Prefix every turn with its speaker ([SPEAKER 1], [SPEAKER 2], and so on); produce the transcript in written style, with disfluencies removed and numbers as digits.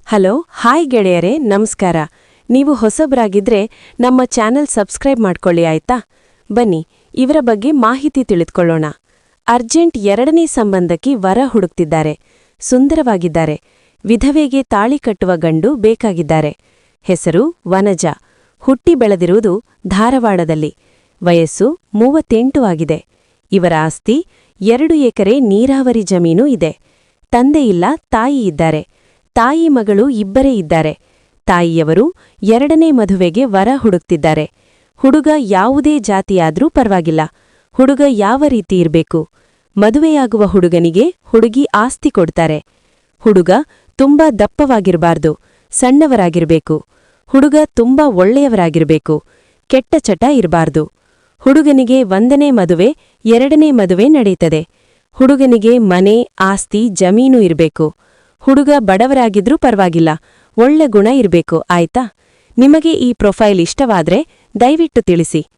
[SPEAKER 1] Hello hi ಗೆಳೆಯರೇ, ನಮಸ್ಕಾರ. ನೀವು ಹೊಸಬ್ರಾಗಿದ್ರೆ ನಮ್ಮ ಚಾನೆಲ್ ಸಬ್ಸ್ಕ್ರೈಬ್ ಮಾಡ್ಕೊಳ್ಳಿ ಆಯ್ತಾ. ಬನ್ನಿ ಇವರ ಬಗ್ಗೆ ಮಾಹಿತಿ ತಿಳಿದುಕೊಳ್ಳೋಣ. ಅರ್ಜೆಂಟ್ 2ನೇ ಸಂಬಂಧಕ್ಕೆ ವರ ಹುಡುಕ್ತಿದ್ದಾರೆ. ಸುಂದರವಾಗಿದ್ದಾರೆ. ವಿಧವೆಗೆ ತಾಳಿ ಕಟ್ಟುವ ಗಂಡು ಬೇಕಾಗಿದ್ದಾರೆ. ಹೆಸರು ವನಜ. ಹುಟ್ಟಿ ಬೆಳೆದಿರುವುದು ಧಾರವಾಡದಲ್ಲಿ. ವಯಸ್ಸು 38 ಆಗಿದೆ. ಇವರ ಆಸ್ತಿ 2 ಎಕರೆ ನೀರಾವರಿ ಜಮೀನು ಇದೆ. ತಂದೆಯಿಲ್ಲ, ತಾಯಿ ಇದ್ದಾರೆ. ತಾಯಿ ಮಗಳು ಇಬ್ಬರೇ ಇದ್ದಾರೆ. ತಾಯಿಯವರು 2ನೇ ಮದುವೆಗೆ ವರ ಹುಡುಕ್ತಿದ್ದಾರೆ. ಹುಡುಗ ಯಾವುದೇ ಜಾತಿಯಾದ್ರೂ ಪರವಾಗಿಲ್ಲ. ಹುಡುಗ ಯಾವ ರೀತಿ ಇರಬೇಕು? ಮದುವೆಯಾಗುವ ಹುಡುಗನಿಗೆ ಹುಡುಗಿ ಆಸ್ತಿ ಕೊಡ್ತಾರೆ. ಹುಡುಗ ತುಂಬಾ ದಪ್ಪವಾಗಿರಬಾರ್ದು, ಸಣ್ಣವರಾಗಿರಬೇಕು. ಹುಡುಗ ತುಂಬಾ ಒಳ್ಳೆಯವರಾಗಿರಬೇಕು, ಕೆಟ್ಟ ಚಟ ಇರಬಾರ್ದು. ಹುಡುಗನಿಗೆ 1ನೇ ಮದುವೆ 2ನೇ ಮದುವೆ ನಡೆಯುತ್ತದೆ. ಹುಡುಗನಿಗೆ ಮನೆ, ಆಸ್ತಿ, ಜಮೀನು ಇರಬೇಕು. ಹುಡುಗ ಬಡವರಾಗಿದ್ರೂ ಪರವಾಗಿಲ್ಲ, ಒಳ್ಳೆ ಗುಣ ಇರಬೇಕು ಆಯ್ತಾ. ನಿಮಗೆ ಈ ಪ್ರೊಫೈಲ್ ಇಷ್ಟವಾದ್ರೆ ದಯವಿಟ್ಟು ತಿಳಿಸಿ.